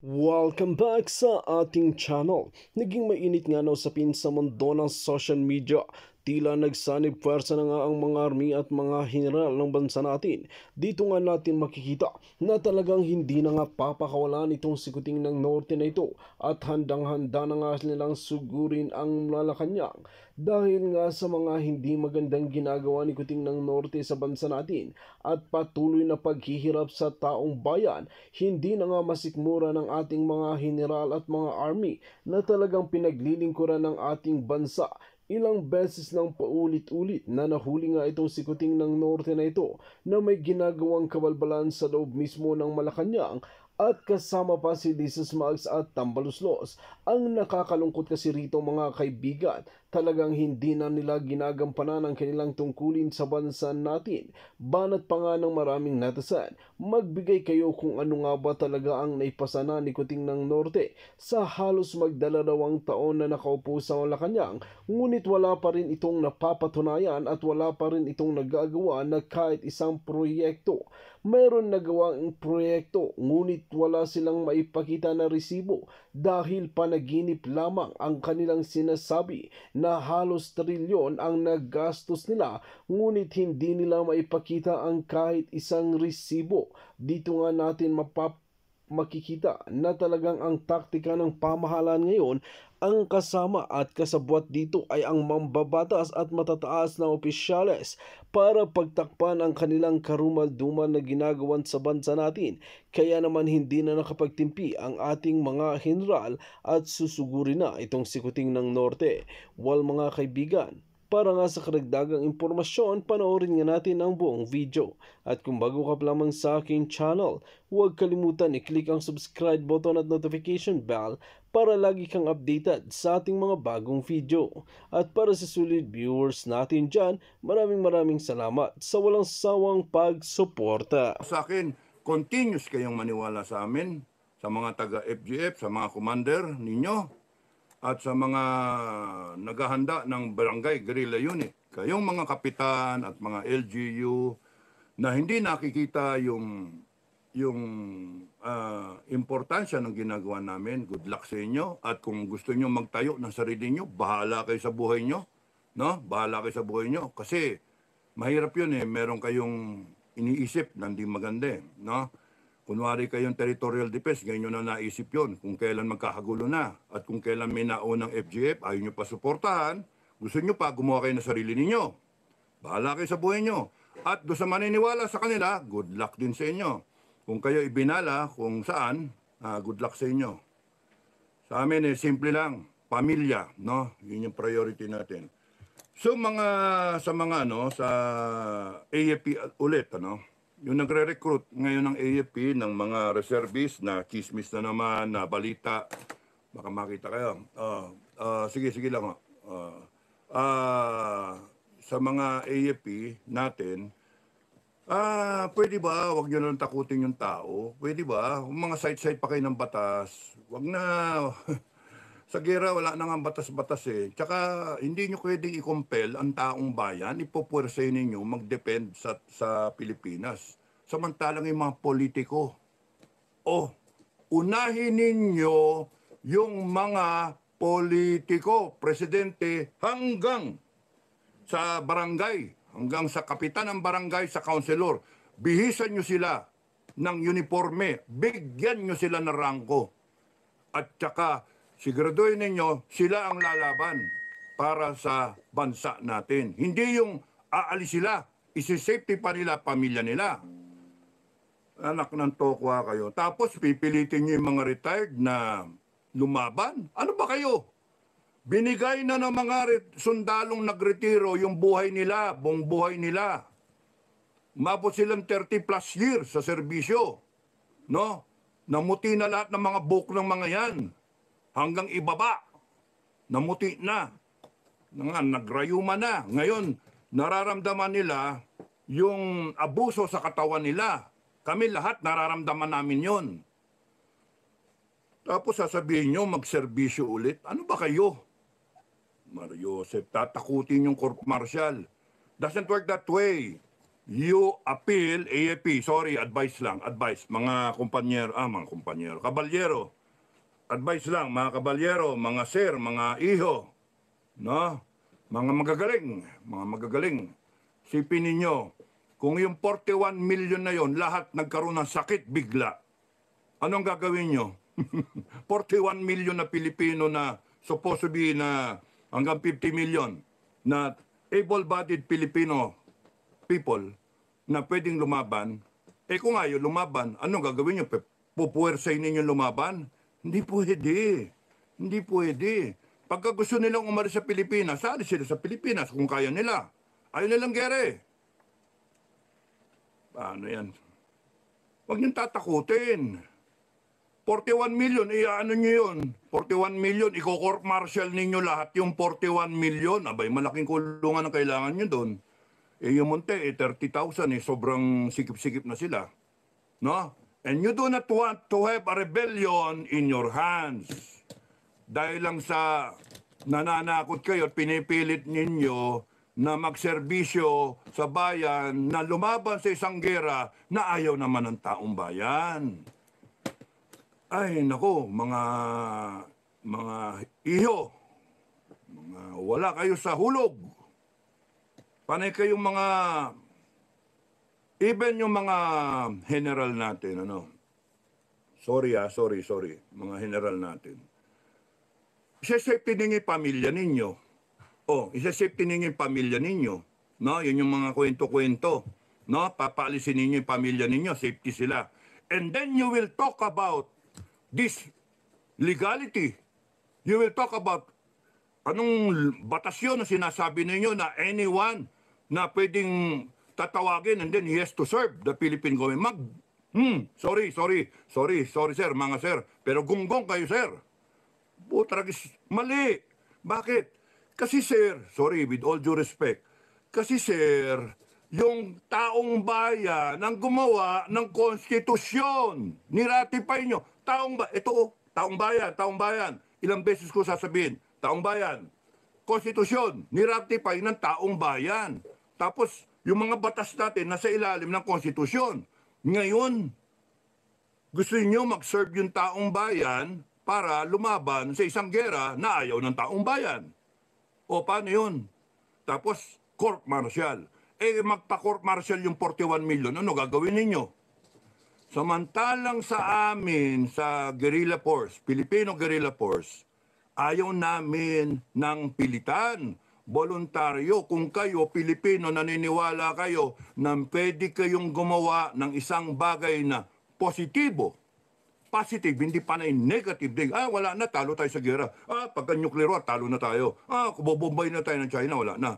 Welcome back sa ating channel. Naging mainit nga na usapin sa mundo ng social media. Tila nagsanib pwersa na nga ang mga army at mga general ng bansa natin. Dito nga natin makikita na talagang hindi na nga papakawalan itong sikuting ng norte na ito at handang-handa na nga nilang sugurin ang Malacanang dahil nga sa mga hindi magandang ginagawa ni Kuting ng norte sa bansa natin at patuloy na paghihirap sa taong bayan. Hindi na nga masikmura ng ating mga general at mga army na talagang pinaglilingkuran ng ating bansa. Ilang beses nang paulit-ulit na nahuli nga itong sikuting ng norte na ito na may ginagawang kabalbalan sa loob mismo ng Malacanang at kasama pa si Jesus Mags at Tambaluslos. Ang nakakalungkot kasi rito mga kaibigan, talagang hindi na nila ginagampanan ang kanilang tungkulin sa bansa natin. Banat pa nga ng maraming netizen, magbigay kayo kung ano nga ba talaga ang naipasana ni Kuting ng Norte sa halos magdalawang taon na nakaupo sa Malacanang, ngunit wala pa rin itong napapatunayan at wala pa rin itong nagagawa na kahit isang proyekto. Mayroon nagawang proyekto ngunit wala silang maipakita na resibo dahil panaginip lamang ang kanilang sinasabi na halos trilyon ang naggastos nila ngunit hindi nila maipakita ang kahit isang resibo. Dito nga natin makikita na talagang ang taktika ng pamahalaan ngayon, ang kasama at kasabwat dito ay ang mambabatas at matataas na opisyales para pagtakpan ang kanilang karumal-dumal na ginagawan sa bansa natin. Kaya naman hindi na nakapagtimpi ang ating mga general at susugurin na itong sikuting ng norte. Well mga kaibigan, para nga sa karagdagang impormasyon, panoorin nga natin ang buong video. At kung bago ka pa lamang sa aking channel, huwag kalimutan i-click ang subscribe button at notification bell para lagi kang updated sa ating mga bagong video. At para sa sulit viewers natin dyan, maraming salamat sa walang sawang pagsuporta. Sa akin, continuous kayong maniwala sa amin, sa mga taga-FGF, sa mga commander ninyo, at sa mga naghahanda ng barangay guerrilla unit. Kayong mga kapitan at mga LGU na hindi nakikita yung importansya ng ginagawa namin, good luck sa inyo. At kung gusto nyo magtayo ng sarili nyo, bahala kayo sa buhay nyo. No? Bahala kayo sa buhay nyo. Kasi mahirap yun eh. Meron kayong iniisip na hindi maganda eh. No? Kunwari kayong territorial defense, ganyan nyo na naisip yun. Kung kailan magkakagulo na. At kung kailan may naunang FGF, ayaw nyo pa suportahan. Gusto nyo pa, gumawa kayo ng sarili ninyo. Bahala kayo sa buhay nyo. At doon sa maniniwala sa kanila, good luck din sa inyo. Kung kayo ibinala kung saan, good luck sa inyo. Sa amin eh, simple lang. Pamilya, no? Yun yung priority natin. So sa AFP ulit, ano? Yung nagre-recruit ngayon ng AFP ng mga reservists na chismis na naman, na balita, baka makita kayo. Sige lang. Sa mga AFP natin, pwede ba, wag nyo lang takutin yung tao? Pwede ba, kung mga side-side pa kayo ng batas, wag na, sa gera wala nang batas-batas eh. Tsaka hindi nyo pwedeng i-compel ang taong bayan, ipopwersahin ninyo mag-depend sa Pilipinas. Samantalang yung mga politiko, unahin ninyo yung mga politiko, presidente, hanggang sa barangay, hanggang sa kapitan ng barangay, sa councilor. Bihisan nyo sila ng uniforme, bigyan nyo sila ng rangko. At saka, siguraduhin ninyo, sila ang lalaban para sa bansa natin. Hindi yung aalis sila, isi-safety pa nila, pamilya nila. Anak ng tokwa kayo. Tapos pipilitin nyo yung mga retired na lumaban. Ano ba kayo? Binigay na ng mga sundalong nagretiro yung buhay nila, buong buhay nila. Umabot silang 30 plus years sa serbisyo. No? Namuti na lahat ng mga buhok ng mga yan. Hanggang ibaba. Namuti na. Nagrayuma na. Ngayon, nararamdaman nila yung abuso sa katawan nila. Kami lahat nararamdaman namin yon. Tapos sasabihin nyo, magserbisyo ulit. Ano ba kayo? Mario Joseph, tatakutin yung court martial. Doesn't work that way. you appeal, AFP, sorry, advice lang, advice, mga kumpanyero, kabalyero, advice lang, mga kabalyero, mga sir, mga iho, no? Mga magagaling. Sipin ninyo, kung yung 41 million na yon lahat nagkaroon ng sakit bigla, anong gagawin nyo? 41 million na Pilipino na supposed to be na hanggang 50 million na able-bodied Filipino people na pwedeng lumaban, kung ayaw lumaban, anong gagawin nyo? Pupuwersay ninyo lumaban? Hindi pwede. Hindi pwede. Pagka gusto nilang umalis sa Pilipinas, sali sila sa Pilipinas kung kaya nila. Ayaw nilang gere. Paano yan? Huwag niyong tatakutin. 41 million, ano nyo yun? 41 million, i-court martial ninyo lahat yung 41 million. Abay, malaking kulungan ang kailangan nyo doon. Yung Monte, 30,000, sobrang sikip-sikip na sila. No? And you do not want to have a rebellion in your hands. Dahil lang sa nananakot kayo at pinipilit ninyo na magserbisyo sa bayan na lumaban sa isang gera na ayaw naman ng taong bayan. Ay, nako, mga iho, wala kayo sa hulog. Panay kayong even yung mga general natin, sorry, mga general natin. Isa-safety ninyo yung pamilya ninyo. Isa-safety ninyo yung pamilya ninyo. No? Yun yung mga kwento-kwento. No? Papaalisin ninyo yung pamilya ninyo, safety sila. And then you will talk about this legality. You will talk about anong batas yun na sinasabi ninyo na anyone na pwedeng tatawagin and then he has to serve the Philippine government. Sorry sir, mga sir. Pero gunggong kayo sir. Tragis, mali. Bakit? Kasi sir, sorry with all due respect, kasi sir, yung taong bayan ang gumawa ng konstitusyon. Niratify nyo. Taong bayan. Ilang beses ko sasabihin, taong bayan. Konstitusyon, niratify ng taong bayan. Tapos, yung mga batas natin nasa ilalim ng konstitusyon. Ngayon, gusto niyo mag-serve yung taong bayan para lumaban sa isang gera na ayaw ng taong bayan. O paano yun? Tapos, court martial. Magpa-court martial yung 41 million. Ano gagawin ninyo? Samantalang sa amin, sa guerrilla force, Filipino guerrilla force, ayaw namin ng pilitan, voluntaryo. Kung kayo, Pilipino, naniniwala kayo na pwede kayong gumawa ng isang bagay na positibo, positive, hindi pa na negative. Wala na, talo tayo sa gera. Pagka-nuclear war, talo na tayo. Kubobombay na tayo ng China, wala na.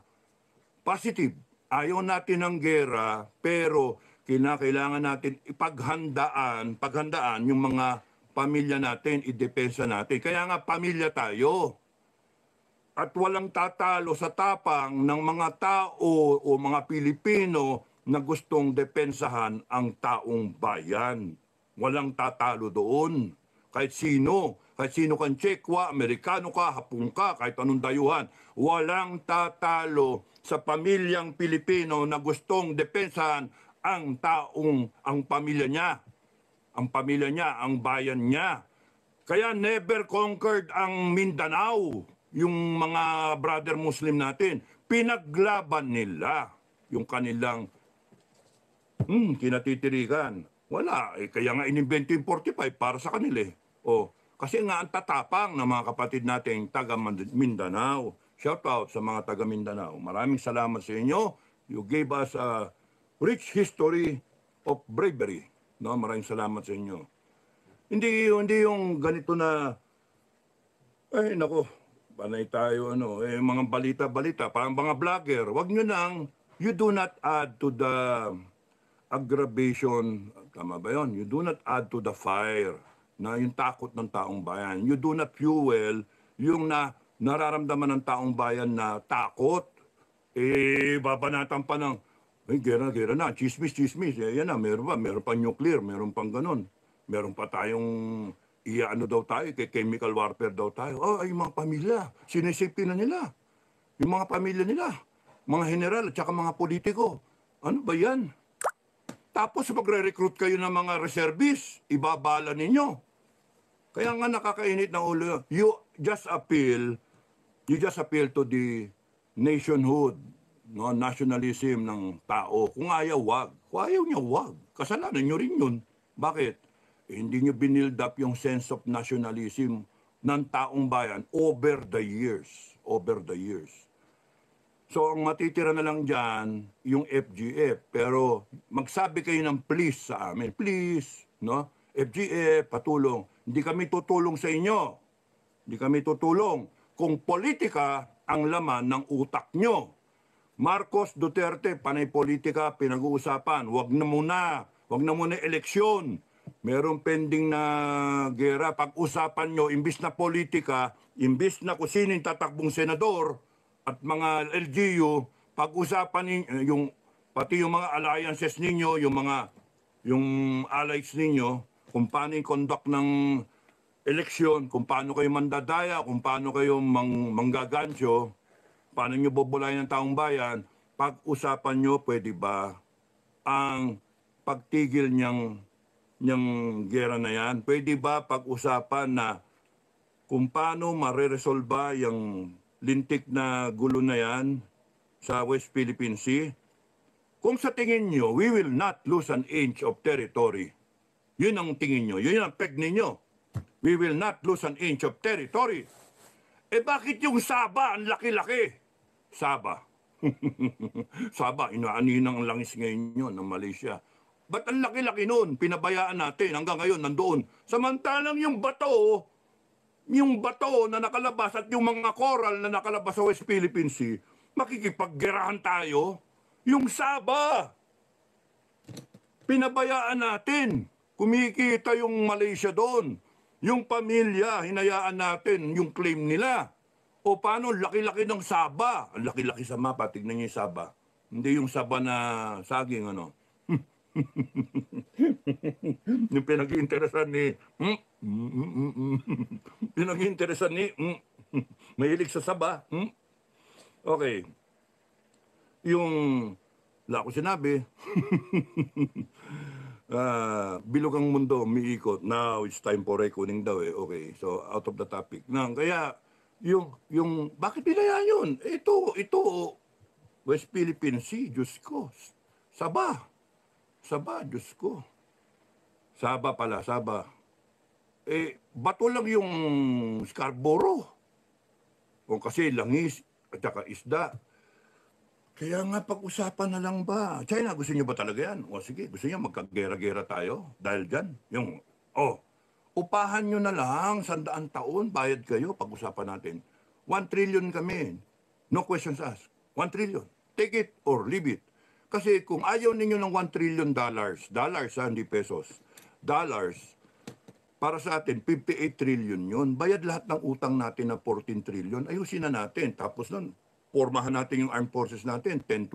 Positive. Ayaw natin ng gera, pero kailangan natin paghandaan yung mga pamilya natin, idepensa natin. Kaya nga, pamilya tayo. At walang tatalo sa tapang ng mga tao o mga Pilipino na gustong depensahan ang taong bayan. Walang tatalo doon. Kahit sino kang Tsekwa, Amerikano ka, Hapon ka, kahit anong dayuhan. Walang tatalo sa pamilyang Pilipino na gustong depensahan ang pamilya niya. Ang pamilya niya, ang bayan niya. Kaya never conquered ang Mindanao, yung mga brother Muslim natin. Pinaglaban nila yung kanilang kinatitirikan. Wala. Kaya nga inimbento yung 45 para sa kanila. Kasi nga ang tatapang ng mga kapatid nating taga Mindanao. Shout out sa mga taga Mindanao. Maraming salamat sa inyo. You gave us a rich history of bravery. No, maraming salamat sa inyo. Hindi yung ganito na, panay tayo, mga balita-balita, parang mga vlogger. Wag nyo nang, you do not add to the aggravation, tama ba yun? You do not add to the fire, na yung takot ng taong bayan. You do not fuel yung nararamdaman ng taong bayan na takot. Babanatan pa ng, gera na, chismis. Yan na, meron pa nuclear, meron pang ganun. Meron pa tayong, daw tayo, chemical warfare daw tayo. Ay, mga pamilya, sinisipin na nila. Yung mga pamilya nila, mga general at saka mga politiko. Ano ba yan? Tapos magre-recruit kayo ng mga reservists, ibabala ninyo. Kaya nga nakakainit ng ulo. You just appeal to the nationhood, no, nationalism ng tao. Kung ayaw, wag. Kung ayaw niya, wag. Kasalanan niyo rin yun. Bakit? Hindi niyo binild up yung sense of nationalism ng taong bayan over the years. Over the years. So, ang matitira na lang dyan, yung FGF. Pero, magsabi kayo ng please sa amin. Please, no? FGF, patulong. Hindi kami tutulong sa inyo. Hindi kami tutulong kung politika ang laman ng utak nyo. Marcos, Duterte, panay politika, pinag-uusapan. Wag na muna eleksyon. Merong pending na gera. Pag-usapan nyo, imbis na politika, imbis na kung sino yung tatakbong senador at mga LGU, pag-usapan ninyo, pati yung mga alliances ninyo, yung allies ninyo, kung paano yung conduct ng eleksyon, kung paano kayo mandadaya, kung paano kayo manggagansyo, paano nyo bubulayan ng taong bayan, pag-usapan nyo, pwede ba ang pagtigil niyang gera na yan? Pwede ba pag-usapan na kung paano mareresolba yung lintik na gulo na yan sa West Philippine Sea? Kung sa tingin nyo, we will not lose an inch of territory. Yun ang tingin nyo, yun ang peg ninyo. We will not lose an inch of territory. Eh bakit yung Sabah ang laki-laki? Sabah. Sabah, inaaninang langis ngayon yun ng Malaysia. Ba't ang laki-laki nun? Pinabayaan natin hanggang ngayon nandoon. Samantalang yung bato na nakalabas at yung mga coral na nakalabas sa West Philippine Sea, makikipaggerahan tayo. Yung Sabah, pinabayaan natin. Kumikita yung Malaysia doon. Yung pamilya, hinayaan natin yung claim nila. O paano, laki-laki ng Sabah. Ang laki-laki sa mapa, tignan niyo yung Sabah. Hindi yung Sabah na saging, ano. Yung pinag-iinteresan ni... pinag-iinteresan ni... mahilig sa Sabah. Okay. Yung... Wala ko sinabi. Bilog ang mundo, umiikot. Now, it's time for reckoning daw eh. Okay, so out of the topic. Kaya, yung bakit pinaya yun? Ito, West Philippine Sea, Diyos ko. Sabah, Diyos ko. Sabah pala, Sabah. Bato lang yung Scarborough. O kasi langis at saka isda. Kaya nga pag-usapan na lang ba? China, gusto niyo ba talaga yan? O sige, gusto niyo magkagera-gera tayo dahil dyan? Upahan nyo na lang, 100 taon, bayad kayo, pag-usapan natin. 1 trillion kami. No questions asked. 1 trillion. Take it or leave it. Kasi kung ayaw ninyo ng 1 trillion dollars hindi pesos, dollars, para sa atin, 58 trillion yun. Bayad lahat ng utang natin na 14 trillion. Ayusin na natin. Tapos nun, formahan natin yung armed forces natin, 10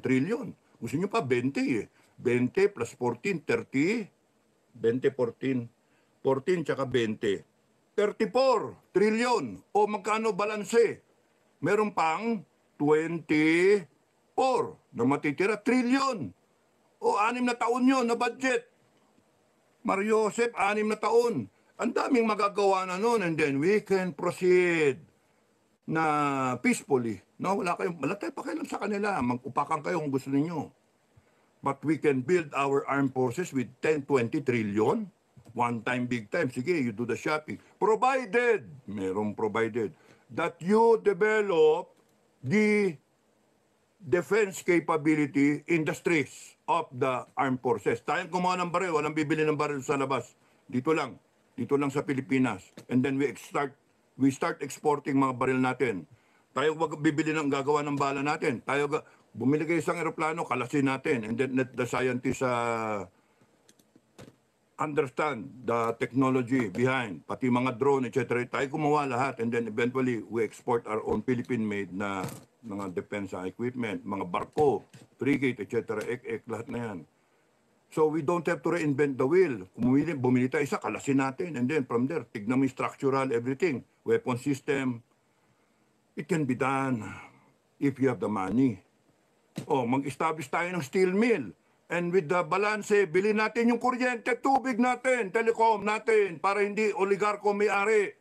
trillion. Gusto nyo pa, 20 eh. 20 plus 14, 30. 20, 14. 14 tsaka 20. 34 trillion. O magkano balanse? Meron pang 24 na matitira, trillion. O 6 na taon yun na budget. Mario Joseph, 6 na taon. Ang daming magagawa na nun and then we can proceed na peacefully. No, wala tayo pakialam sa kanila. Mag-upakan kayo kung gusto niyo. But we can build our armed forces with 10, 20 trillion. One time, big time. Sige, you do the shopping. Provided, merong provided, that you develop the defense capability industries of the armed forces. Tayong kumuha ng baril, walang bibili ng baril sa labas. Dito lang sa Pilipinas. And then we start exporting mga baril natin. Tayo bibili ng gagawa ng bala natin. Tayo bumili kayo isang eroplano, kalasin natin. And then let the scientists understand the technology behind, pati mga drone, etc. Tayo gumawa lahat. And then eventually, we export our own Philippine-made na mga defense equipment, mga barko, frigate, etc. Lahat na yan. So we don't have to reinvent the wheel. Bumili tayo isa, kalasin natin. And then from there, tignan mo yung structural, everything. Weapon system. It can be done if you have the money. Mag-establish tayo ng steel mill. And with the balance, bilhin natin yung kuryente, tubig natin, telecom natin, para hindi oligarko may-ari.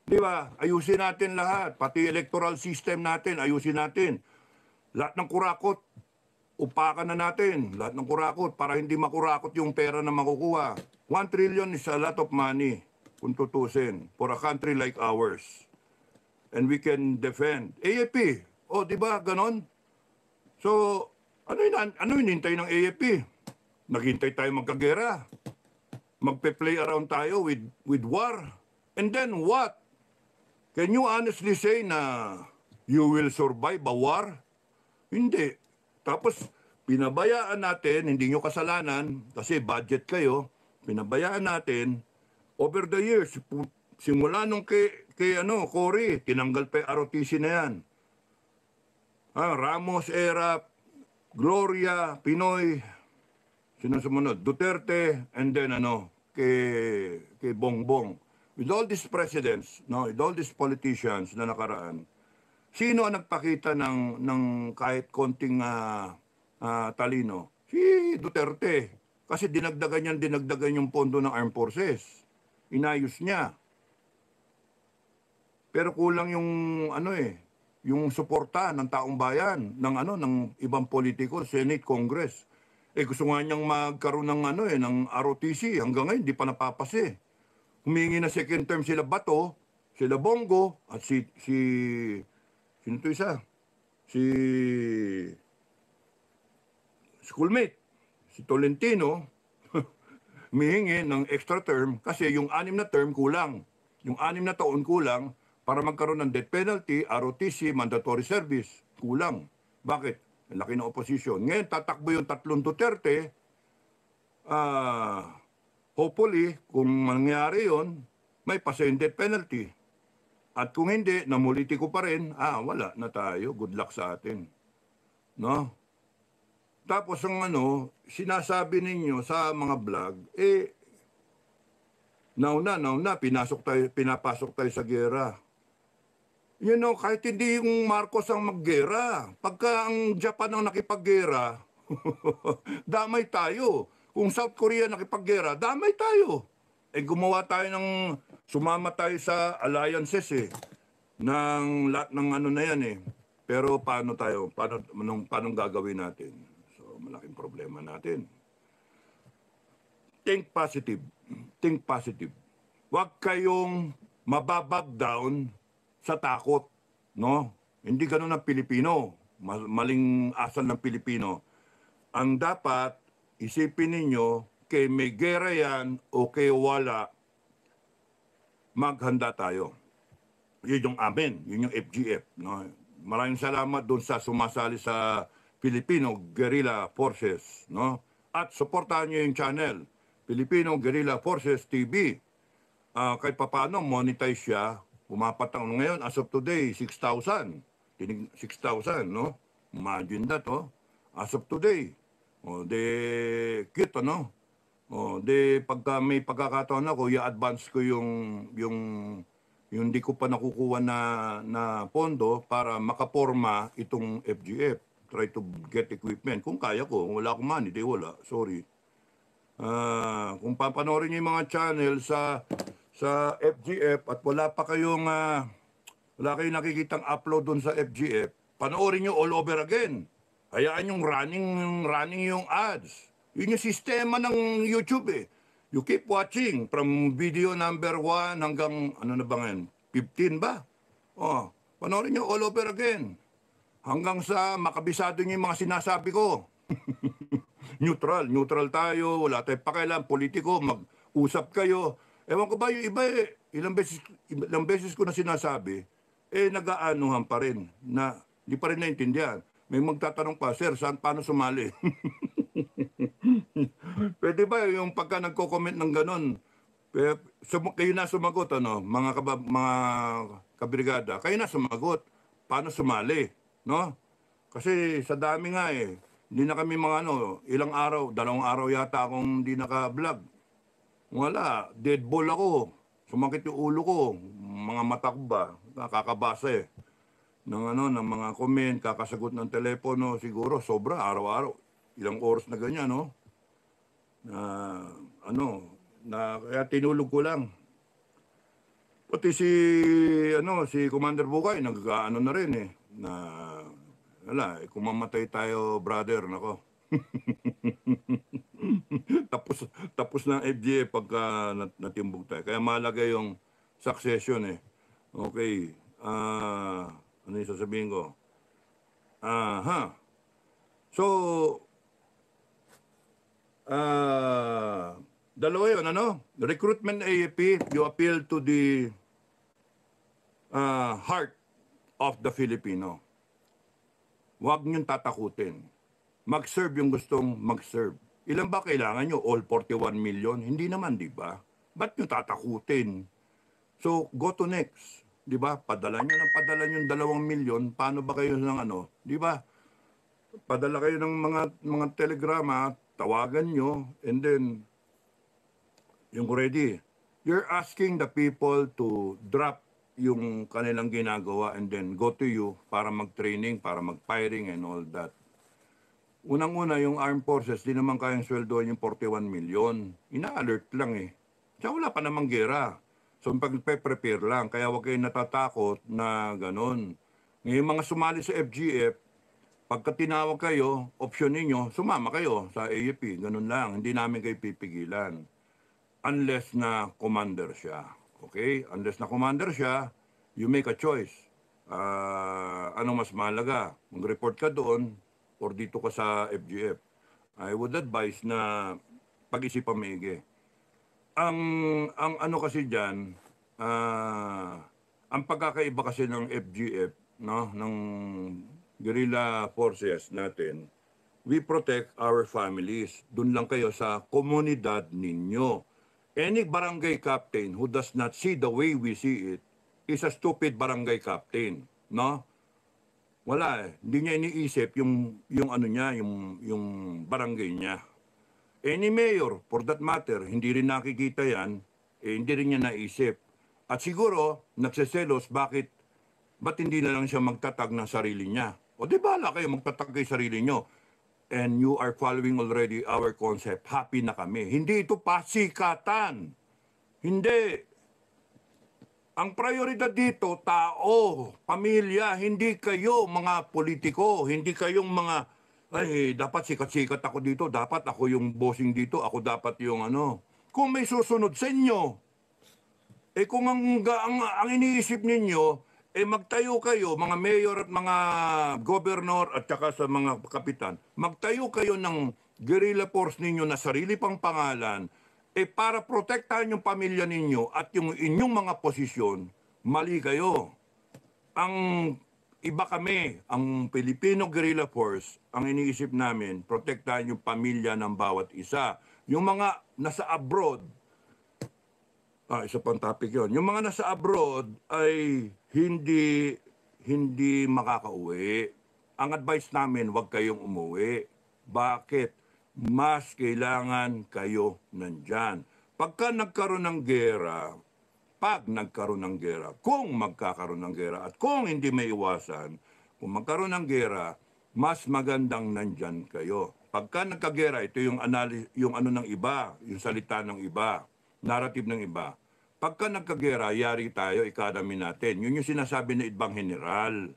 Di ba? Ayusin natin lahat. Pati electoral system natin, ayusin natin. Lahat ng kurakot, upakan na natin. Lahat ng kurakot para hindi makurakot yung pera na makukuha. 1 trillion is a lot of money kung tutusin for a country like ours. And we can defend. AFP, di ba ganon? So, ano hinintay ng AFP? Naghintay tayo magkagera. Magpe-play around tayo with war. And then what? Can you honestly say na you will survive a war? Hindi. Tapos, pinabayaan natin, hindi nyo kasalanan, kasi budget kayo, pinabayaan natin, over the years, simula nung kay Cory, tinanggal pa yung ROTC na yan. Ramos era, Gloria, Pinoy, sino sumunod? Duterte, and then kay Bongbong. With all these presidents, with all these politicians na nakaraan, sino ang nagpakita ng kahit konting talino? Si Duterte. Kasi dinagdagan yung pondo ng armed forces. Inayos niya. Pero kulang yung yung suporta ng taong bayan ng ibang politiko, Senate, Congress. Gusto nga niyang magkaroon ng ROTC, hanggang ngayon hindi pa napapase. Humingi na second term sila Bato, sila Bongo, at sino to isa? Si schoolmate, si Tolentino, humihingi ng extra term kasi yung 6 na term kulang. Yung 6 na taon kulang, para magkaroon ng death penalty, ROTC, mandatory service, kulang. Bakit? Laki ng opposition. Ngayon, tatakbo yung 3 Duterte. Hopefully, kung mangyari yon, may pasa yung death penalty. At kung hindi, namuliti ko pa rin, wala na tayo. Good luck sa atin. No? Tapos ang sinasabi ninyo sa mga vlog, nauna, pinapasok tayo sa gera. Kahit hindi yung Marcos ang maggera, pagka ang Japan ang nakipaggera, damay tayo. Kung South Korea nakipaggera, damay tayo. Gumawa tayo sumama tayo sa alliances ng lahat ng na yan Pero paano gagawin natin? So, malaking problema natin. Think positive. Think positive. Huwag kayong mababag down sa takot, no? Hindi ganoon ang Pilipino. Maling asal ng Pilipino. Ang dapat, isipin ninyo, kay may gera yan o kay wala, maghanda tayo. Yun yung amin, yun yung FGF. No? Maraming salamat doon sa sumasali sa Filipino Guerrilla Forces. No? At supportahan nyo yung channel, Filipino Guerrilla Forces TV. Kahit paano, monetize siya. Pumapatang ngayon, as of today, 6,000. 6,000, no? Imagine that, as of today. Cute, pagka may pagkakataon ako, i-advance ko yung di ko pa nakukuha na pondo para makaporma itong FGF. Try to get equipment. Kung kaya ko, wala akong money, wala. Sorry. Kung papanoorin niyo yung mga channel sa FGF at wala kayong nakikitang upload dun sa FGF, panoorin nyo all over again. Hayaan yung running yung ads. Yun yung sistema ng YouTube You keep watching from video number 1 hanggang, 15 ba? Panoorin nyo all over again. Hanggang sa makabisado nyo yung mga sinasabi ko. Neutral tayo, wala tayong pakialam, politiko, mag-usap kayo. Ewan ko ba yung iba ilang beses ko na sinasabi, nag-aanuhan pa rin, na di pa rin naintindihan. May magtatanong pa, sir, paano sumali? Pwede ba yung pagka nagko-comment ng ganon, kayo na sumagot, mga kabrigada, kayo na sumagot, paano sumali, no? Kasi sa dami nga hindi na kami ilang araw, 2 araw yata akong hindi naka-vlog. Wala, dead ball ako. Sumakit yung ulo ko. Mga mata ko ba? Nakakabasa ng mga comment, kakasagot ng telepono, siguro sobra araw-araw. Ilang oras na ganyan, no? Na kaya tinulog ko lang. Pati si Commander Bukay nag-ano na rin na wala, kung mamatay tayo, brother, nako. tapos ng FGA pagka natimbog tayo. Kaya mahalaga yung succession Okay. Ano yung sasabihin ko? So, dalawa yun, recruitment AFP, you appeal to the heart of the Filipino. Huwag niyong tatakutin. Mag-serve yung gustong mag-serve. Ilan ba kailangan nyo? All 41 million? Hindi naman, di ba? Ba't nyo tatakutin? So, go to next. Di ba? Padala nyo ng 2 milyon. Paano ba kayo ng Di ba? Padala kayo ng mga telegrama, tawagan nyo, and then, yung ready. You're asking the people to drop yung kanilang ginagawa and then go to you para mag-training, para mag-firing and all that. Unang-una, yung armed forces, di naman kayang sweldoan yung 41 million. Ina-alert lang Tsaka wala pa namang gera. So, pag-prepare lang. Kaya huwag kayong natatakot na ganun. Ngayon, mga sumali sa FGF, pagka tinawag kayo, option ninyo, sumama kayo sa AFP. Ganun lang. Hindi namin kayo pipigilan. Unless na commander siya. Okay? Unless na commander siya, you make a choice. Anong mas mahalaga? Mag-report ka doon or dito ka sa FGF. I would advise na pag-isipan maigi. Ang ano kasi diyan, ang pagkakaiba kasi ng FGF, ng guerrilla forces natin, we protect our families. Doon lang kayo sa komunidad ninyo. Any barangay captain who does not see the way we see it is a stupid barangay captain, Wala Hindi niya iniisip yung barangay niya. Any mayor, for that matter, hindi rin nakikita yan, hindi rin niya naisip. At siguro, nagseselos, ba't hindi na lang siya magtatag ng sarili niya? O di bala kayo magtatag kay sarili nyo. And you are following already our concept. Happy na kami. Hindi ito pasikatan. Hindi. Ang prioridad dito, tao, pamilya, hindi kayo mga politiko, hindi kayong mga, dapat sikat-sikat ako dito, dapat ako yung bossing dito, ako dapat yung Kung may susunod sa inyo, kung ang iniisip ninyo, magtayo kayo, mga mayor at mga gobernador at saka sa mga kapitan, magtayo kayo ng guerrilla force ninyo na sarili pang pangalan, para protektahan yung pamilya ninyo at yung inyong mga posisyon, mali kayo. Ang iba kami, ang Filipino Guerrilla Force, ang iniisip namin, protektahan yung pamilya ng bawat isa. Yung mga nasa abroad, isa pang topic yun. Yung mga nasa abroad ay hindi makakauwi. Ang advice namin, huwag kayong umuwi. Bakit? Mas kailangan kayo nandyan. Pagka nagkaroon ng gera, kung magkakaroon ng gera, at kung hindi may iwasan, kung magkaroon ng gera, mas magandang nandyan kayo. Pagka nagkagera, ito yung ng iba, yung salita ng iba, narrative ng iba. Pagka nagkagera, yari tayo, economy natin. Yun yung sinasabi ng ibang general.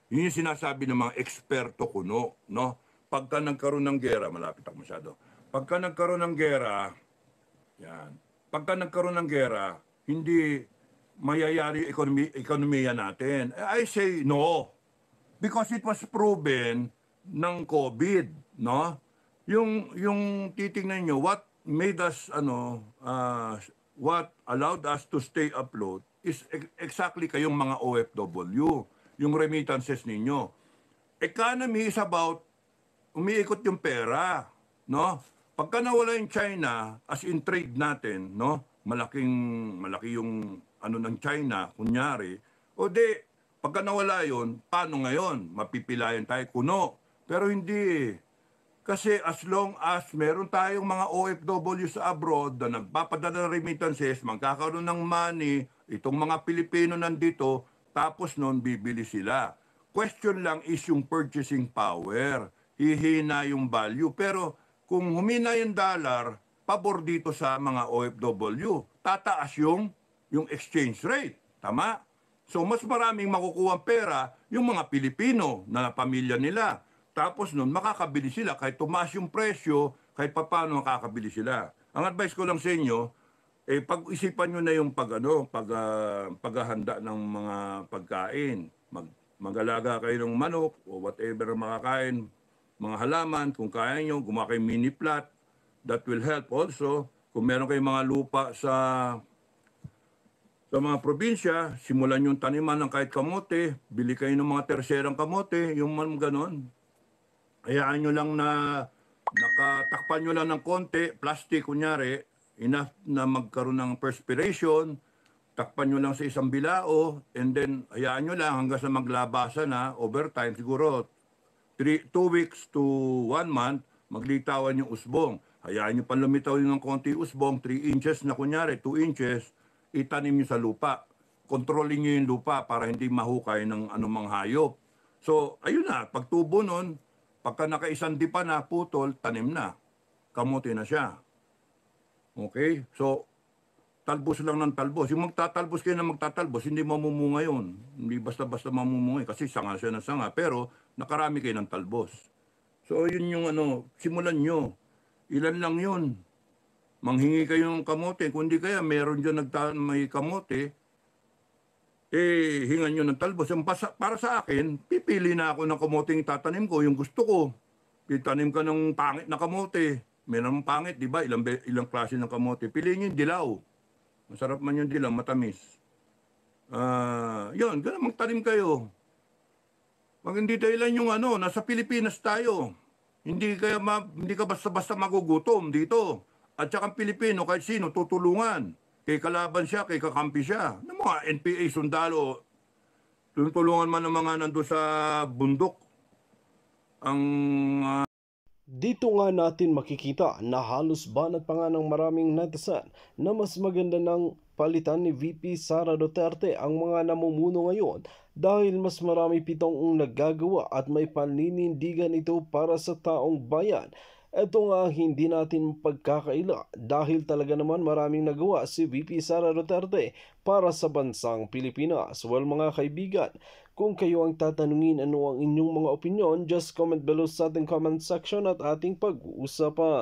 Yun yung sinasabi ng mga eksperto kuno, Pagka nagkaroon ng gera, malapit ako masyado. Pagka nagkaroon ng gera, Pagka nagkaroon ng gera, hindi mayayari ekonomiya natin. I say no. Because it was proven ng COVID, Yung titingnan nyo, what made us, what allowed us to stay afloat is exactly kayong mga OFW, yung remittances ninyo. Economy is about umiikot yung pera, Pagka nawala yung China, as in trade natin, malaki yung ng China, kunyari, pagka nawala yun, paano ngayon? Mapipilayan tayo kuno. Pero hindi. Kasi as long as meron tayong mga OFW sa abroad na nagpapadala ng remittances, magkakaroon ng money, itong mga Pilipino nandito, tapos noon bibili sila. question lang is yung purchasing power. Hihina yung value. Pero kung humina yung dollar, pabor dito sa mga OFW. Tataas yung exchange rate. Tama? So mas maraming makukuha pera yung mga Pilipino na pamilya nila. Tapos nun, makakabili sila. Kahit tumaas yung presyo, kahit paano makakabili sila. Ang advice ko lang sa inyo, pag-isipan nyo na yung paghahanda ng mga pagkain. Mag-alaga kayo ng manok o whatever makakain, mga halaman. Kung kaya nyo, gumawa kayo mini plot. That will help also. Kung meron kayong mga lupa sa mga probinsya, simulan yung taniman ng kahit kamote. Bili kayo ng mga terserang kamote, yung ganon. Hayaan nyo lang na nakatakpan nyo lang ng konti, plastic kunyari, enough na magkaroon ng perspiration, takpan nyo lang sa isang bilao, and then hayaan nyo lang hanggang sa maglabasa na, overtime, siguro 2 weeks to 1 month, maglitawan yung usbong. Hayaan nyo pa lumitaw yung ng konti usbong, 3 inches na kunyari, 2 inches, itanim nyo sa lupa. Kontrolin nyo yung lupa para hindi mahukay ng anumang hayop. So, ayun na, pagtubo nun, pagka nakaisandi pa na putol, tanim na. Kamote na siya. Okay? So, talbos lang ng talbos. Yung magtatalbos kayo na magtatalbos, hindi mamumunga yun. Hindi basta-basta mamumunga kasi sanga siya na sanga. Pero, nakarami kayo ng talbos. So, yun yung simulan nyo. Ilan lang yun. Manghingi kayo ng kamote. Kung di kaya, meron dyan may kamote, hingan nyo ng talbos. Para sa akin, pipili na ako ng kamoteng tatanim ko, yung gusto ko. Pitanim ka ng pangit na kamote. Meron pangit, di ba? Ilang klase ng kamote. Piliin nyo yung dilaw. Masarap man yung dilaw, matamis. Yun, ganun magtanim kayo. Pag hindi dahilan yung nasa Pilipinas tayo. Hindi ka basta-basta magugutom dito. At saka ang Pilipino, kahit sino, tutulungan. Kay kalaban siya, kay kakampi siya. Ng mga NPA sundalo, tutulungan man ng mga nando sa bundok. Dito nga natin makikita na halos banat pa nga ng maraming netizen na mas maganda ng palitan ni VP Sara Duterte ang mga namumuno ngayon dahil mas marami pitong nagagawa at may paninindigan ito para sa taong bayan. Ito nga hindi natin pagkakaila dahil talaga naman maraming nagawa si VP Sara Duterte para sa bansang Pilipinas. Well mga kaibigan, kung kayo ang tatanungin ano ang inyong mga opinion, just comment below sa ating comment section at ating pag-uusapan.